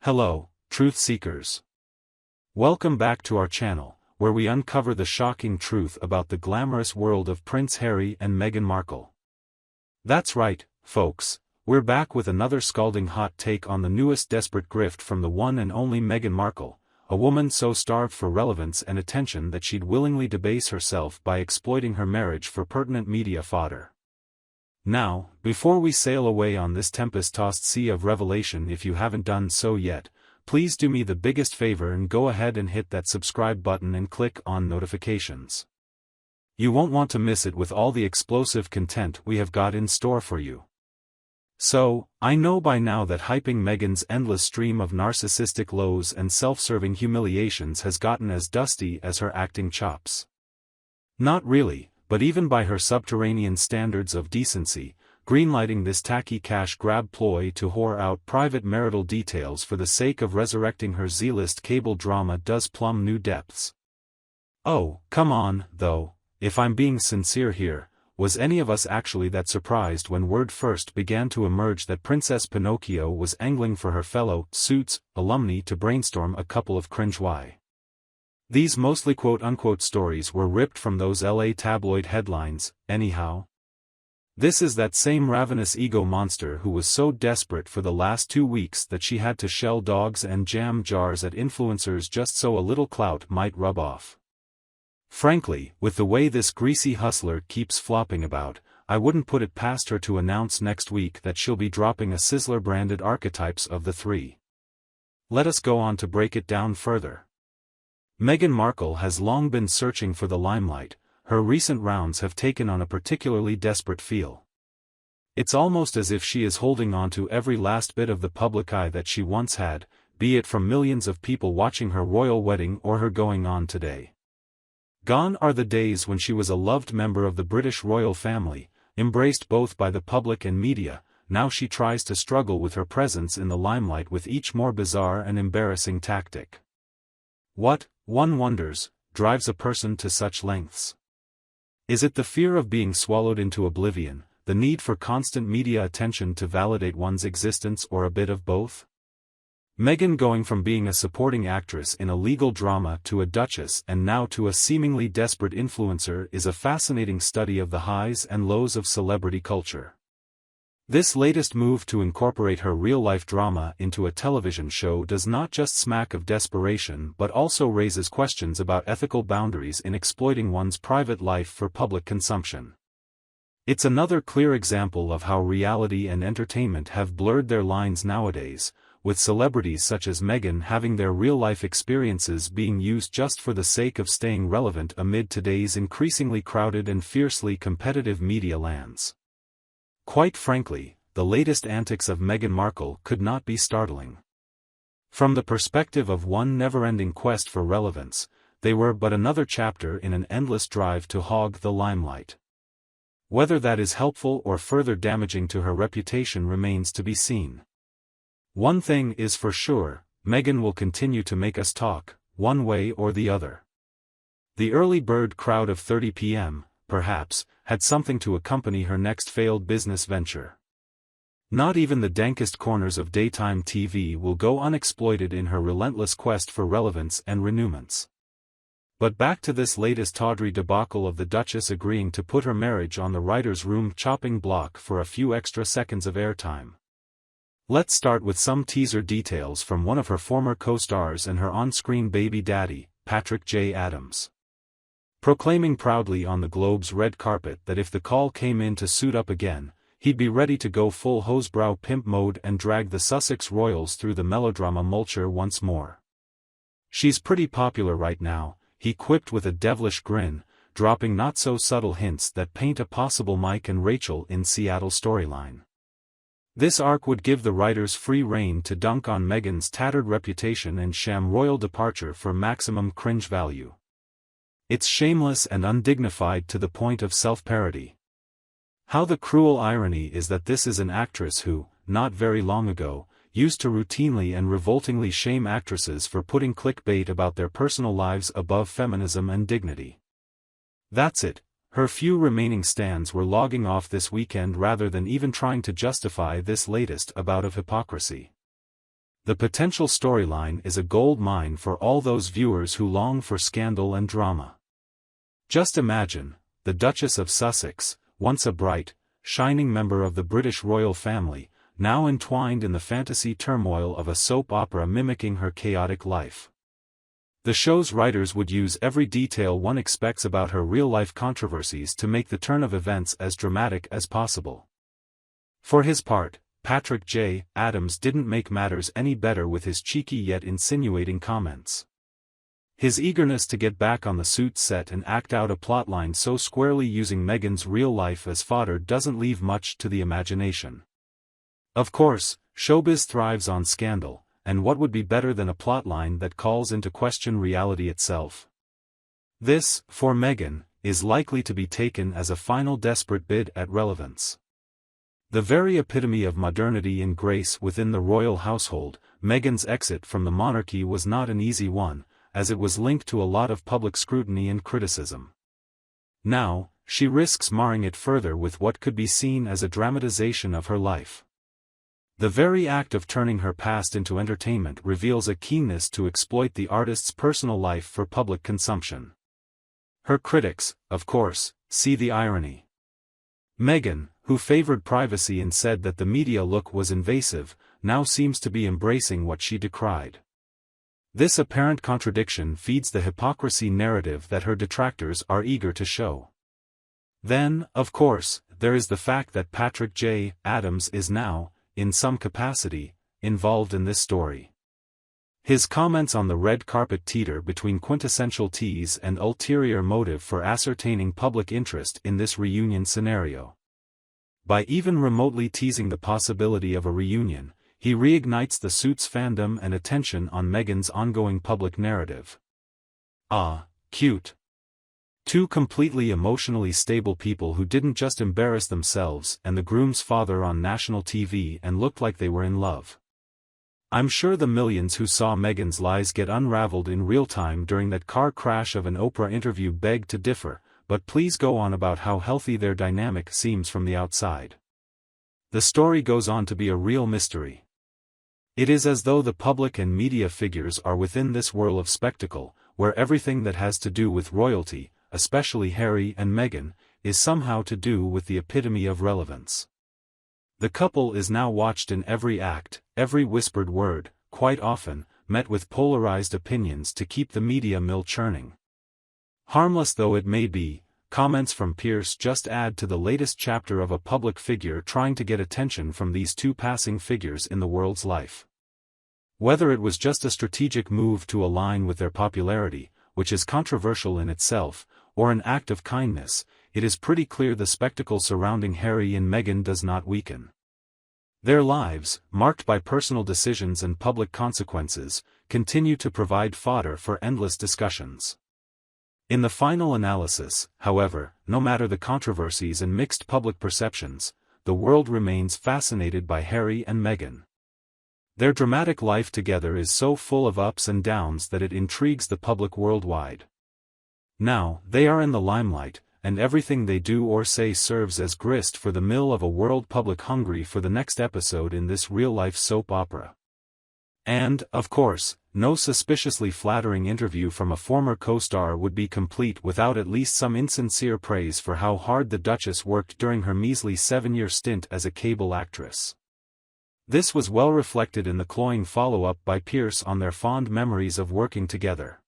Hello, truth seekers. Welcome back to our channel, where we uncover the shocking truth about the glamorous world of Prince Harry and Meghan Markle. That's right, folks, we're back with another scalding hot take on the newest desperate grift from the one and only Meghan Markle, a woman so starved for relevance and attention that she'd willingly debase herself by exploiting her marriage for pertinent media fodder. Now, before we sail away on this tempest-tossed sea of revelation, if you haven't done so yet, please do me the biggest favor and go ahead and hit that subscribe button and click on notifications. You won't want to miss it with all the explosive content we have got in store for you. So, I know by now that hyping Meghan's endless stream of narcissistic lows and self-serving humiliations has gotten as dusty as her acting chops. Not really. But even by her subterranean standards of decency, greenlighting this tacky cash grab ploy to whore out private marital details for the sake of resurrecting her Z-list cable drama does plumb new depths. Oh, come on, though, if I'm being sincere here, was any of us actually that surprised when word first began to emerge that Princess Pinocchio was angling for her fellow Suits alumni to brainstorm a couple of cringe-worthy? These mostly quote-unquote stories were ripped from those LA tabloid headlines, anyhow. This is that same ravenous ego monster who was so desperate for the last 2 weeks that she had to shell dogs and jam jars at influencers just so a little clout might rub off. Frankly, with the way this greasy hustler keeps flopping about, I wouldn't put it past her to announce next week that she'll be dropping a Sizzler-branded archetypes of the three. Let us go on to break it down further. Meghan Markle has long been searching for the limelight. Her recent rounds have taken on a particularly desperate feel. It's almost as if she is holding on to every last bit of the public eye that she once had, be it from millions of people watching her royal wedding or her going on today. Gone are the days when she was a loved member of the British royal family, embraced both by the public and media. Now she tries to struggle with her presence in the limelight with each more bizarre and embarrassing tactic. What, one wonders, drives a person to such lengths? Is it the fear of being swallowed into oblivion, the need for constant media attention to validate one's existence, or a bit of both? Meghan going from being a supporting actress in a legal drama to a duchess and now to a seemingly desperate influencer is a fascinating study of the highs and lows of celebrity culture. This latest move to incorporate her real-life drama into a television show does not just smack of desperation but also raises questions about ethical boundaries in exploiting one's private life for public consumption. It's another clear example of how reality and entertainment have blurred their lines nowadays, with celebrities such as Meghan having their real-life experiences being used just for the sake of staying relevant amid today's increasingly crowded and fiercely competitive media lands. Quite frankly, the latest antics of Meghan Markle could not be startling. From the perspective of one never-ending quest for relevance, they were but another chapter in an endless drive to hog the limelight. Whether that is helpful or further damaging to her reputation remains to be seen. One thing is for sure, Meghan will continue to make us talk, one way or the other. The early bird crowd of 30 p.m., perhaps, had something to accompany her next failed business venture. Not even the dankest corners of daytime TV will go unexploited in her relentless quest for relevance and renewments. But back to this latest tawdry debacle of the Duchess agreeing to put her marriage on the writer's room chopping block for a few extra seconds of airtime. Let's start with some teaser details from one of her former co-stars and her on-screen baby daddy, Patrick J. Adams. Proclaiming proudly on the Globe's red carpet that if the call came in to suit up again, he'd be ready to go full hosebrow pimp mode and drag the Sussex royals through the melodrama mulcher once more. "She's pretty popular right now," he quipped with a devilish grin, dropping not-so-subtle hints that paint a possible Mike and Rachel in Seattle storyline. This arc would give the writers free rein to dunk on Meghan's tattered reputation and sham royal departure for maximum cringe value. It's shameless and undignified to the point of self-parody. How the cruel irony is that this is an actress who, not very long ago, used to routinely and revoltingly shame actresses for putting clickbait about their personal lives above feminism and dignity. That's it, her few remaining stands were logging off this weekend rather than even trying to justify this latest bout of hypocrisy. The potential storyline is a gold mine for all those viewers who long for scandal and drama. Just imagine, the Duchess of Sussex, once a bright, shining member of the British royal family, now entwined in the fantasy turmoil of a soap opera mimicking her chaotic life. The show's writers would use every detail one expects about her real-life controversies to make the turn of events as dramatic as possible. For his part, Patrick J. Adams didn't make matters any better with his cheeky yet insinuating comments. His eagerness to get back on the Suits set and act out a plotline so squarely using Meghan's real life as fodder doesn't leave much to the imagination. Of course, showbiz thrives on scandal, and what would be better than a plotline that calls into question reality itself? This, for Meghan, is likely to be taken as a final desperate bid at relevance. The very epitome of modernity and grace within the royal household, Meghan's exit from the monarchy was not an easy one, as it was linked to a lot of public scrutiny and criticism. Now, she risks marring it further with what could be seen as a dramatization of her life. The very act of turning her past into entertainment reveals a keenness to exploit the artist's personal life for public consumption. Her critics, of course, see the irony. Meghan, who favored privacy and said that the media look was invasive, now seems to be embracing what she decried. This apparent contradiction feeds the hypocrisy narrative that her detractors are eager to show. Then, of course, there is the fact that Patrick J. Adams is now, in some capacity, involved in this story. His comments on the red carpet teeter between quintessential tease and ulterior motive for ascertaining public interest in this reunion scenario. By even remotely teasing the possibility of a reunion, he reignites the Suits fandom and attention on Meghan's ongoing public narrative. Ah, cute. Two completely emotionally stable people who didn't just embarrass themselves and the groom's father on national TV and looked like they were in love. I'm sure the millions who saw Meghan's lies get unraveled in real time during that car crash of an Oprah interview beg to differ, but please go on about how healthy their dynamic seems from the outside. The story goes on to be a real mystery. It is as though the public and media figures are within this whirl of spectacle, where everything that has to do with royalty, especially Harry and Meghan, is somehow to do with the epitome of relevance. The couple is now watched in every act, every whispered word, quite often, met with polarized opinions to keep the media mill churning. Harmless though it may be, comments from Piers just add to the latest chapter of a public figure trying to get attention from these two passing figures in the world's life. Whether it was just a strategic move to align with their popularity, which is controversial in itself, or an act of kindness, it is pretty clear the spectacle surrounding Harry and Meghan does not weaken. Their lives, marked by personal decisions and public consequences, continue to provide fodder for endless discussions. In the final analysis, however, no matter the controversies and mixed public perceptions, the world remains fascinated by Harry and Meghan. Their dramatic life together is so full of ups and downs that it intrigues the public worldwide. Now, they are in the limelight, and everything they do or say serves as grist for the mill of a world public hungry for the next episode in this real-life soap opera. And, of course, no suspiciously flattering interview from a former co-star would be complete without at least some insincere praise for how hard the Duchess worked during her measly 7-year stint as a cable actress. This was well reflected in the cloying follow-up by Piers on their fond memories of working together.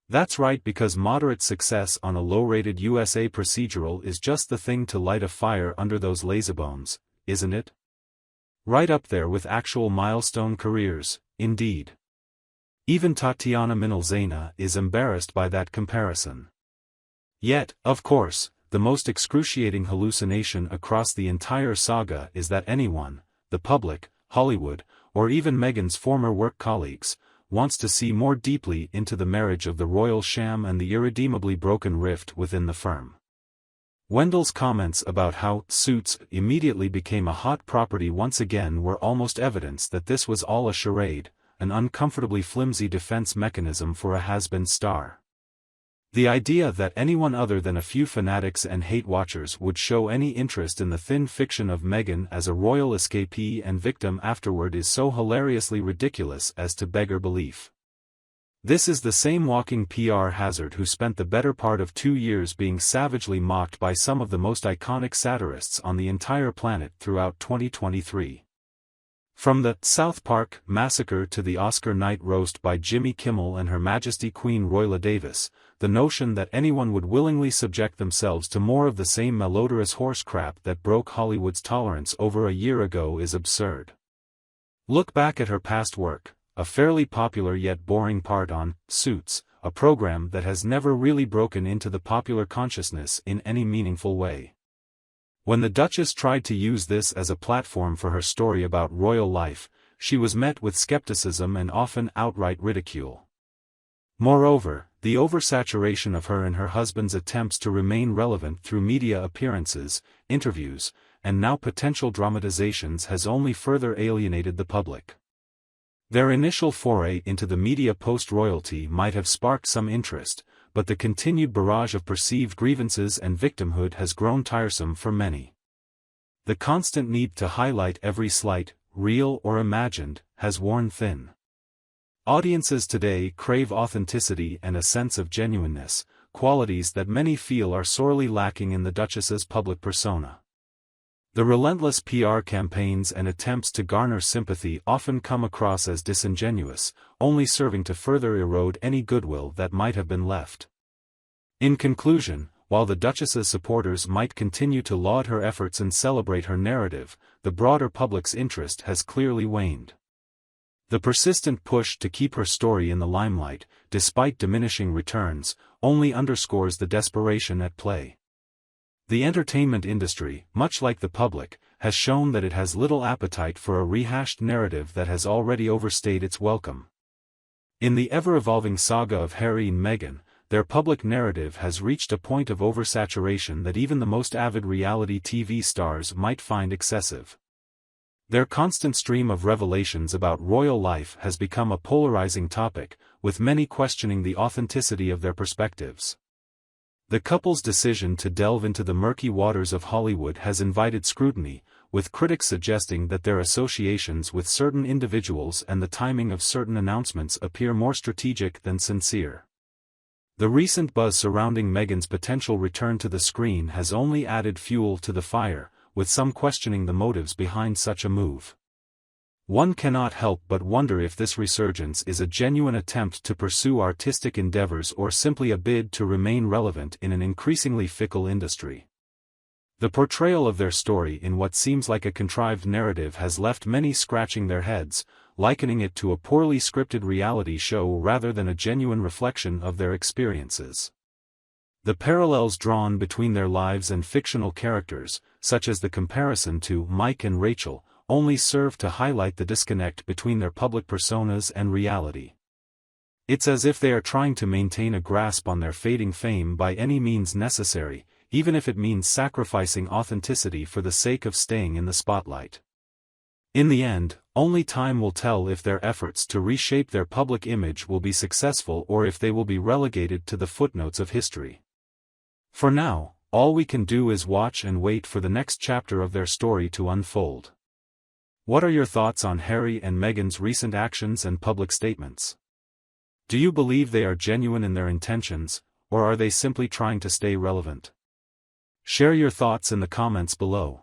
That's right, because moderate success on a low-rated USA procedural is just the thing to light a fire under those lazybones, isn't it? Right up there with actual milestone careers, indeed. Even Tatiana Minalzena is embarrassed by that comparison. Yet, of course, the most excruciating hallucination across the entire saga is that anyone, the public, Hollywood, or even Meghan's former work colleagues, wants to see more deeply into the marriage of the royal sham and the irredeemably broken rift within the firm. Wendell's comments about how Suits immediately became a hot property once again were almost evidence that this was all a charade, an uncomfortably flimsy defense mechanism for a has-been star. The idea that anyone other than a few fanatics and hate-watchers would show any interest in the thin fiction of Meghan as a royal escapee and victim afterward is so hilariously ridiculous as to beggar belief. This is the same walking PR hazard who spent the better part of 2 years being savagely mocked by some of the most iconic satirists on the entire planet throughout 2023. From the South Park massacre to the Oscar night roast by Jimmy Kimmel and Her Majesty Queen Royla Davis, the notion that anyone would willingly subject themselves to more of the same malodorous horse crap that broke Hollywood's tolerance over a year ago is absurd. Look back at her past work, a fairly popular yet boring part on Suits, a program that has never really broken into the popular consciousness in any meaningful way. When the Duchess tried to use this as a platform for her story about royal life, she was met with skepticism and often outright ridicule. Moreover, the oversaturation of her and her husband's attempts to remain relevant through media appearances, interviews, and now potential dramatizations has only further alienated the public. Their initial foray into the media post-royalty might have sparked some interest, but the continued barrage of perceived grievances and victimhood has grown tiresome for many. The constant need to highlight every slight, real or imagined, has worn thin. Audiences today crave authenticity and a sense of genuineness, qualities that many feel are sorely lacking in the Duchess's public persona. The relentless PR campaigns and attempts to garner sympathy often come across as disingenuous, only serving to further erode any goodwill that might have been left. In conclusion, while the Duchess's supporters might continue to laud her efforts and celebrate her narrative, the broader public's interest has clearly waned. The persistent push to keep her story in the limelight, despite diminishing returns, only underscores the desperation at play. The entertainment industry, much like the public, has shown that it has little appetite for a rehashed narrative that has already overstayed its welcome. In the ever-evolving saga of Harry and Meghan, their public narrative has reached a point of oversaturation that even the most avid reality TV stars might find excessive. Their constant stream of revelations about royal life has become a polarizing topic, with many questioning the authenticity of their perspectives. The couple's decision to delve into the murky waters of Hollywood has invited scrutiny, with critics suggesting that their associations with certain individuals and the timing of certain announcements appear more strategic than sincere. The recent buzz surrounding Meghan's potential return to the screen has only added fuel to the fire, with some questioning the motives behind such a move. One cannot help but wonder if this resurgence is a genuine attempt to pursue artistic endeavors or simply a bid to remain relevant in an increasingly fickle industry. The portrayal of their story in what seems like a contrived narrative has left many scratching their heads, likening it to a poorly scripted reality show rather than a genuine reflection of their experiences. The parallels drawn between their lives and fictional characters, such as the comparison to Mike and Rachel, only serve to highlight the disconnect between their public personas and reality. It's as if they are trying to maintain a grasp on their fading fame by any means necessary, even if it means sacrificing authenticity for the sake of staying in the spotlight. In the end, only time will tell if their efforts to reshape their public image will be successful or if they will be relegated to the footnotes of history. For now, all we can do is watch and wait for the next chapter of their story to unfold. What are your thoughts on Harry and Meghan's recent actions and public statements? Do you believe they are genuine in their intentions, or are they simply trying to stay relevant? Share your thoughts in the comments below.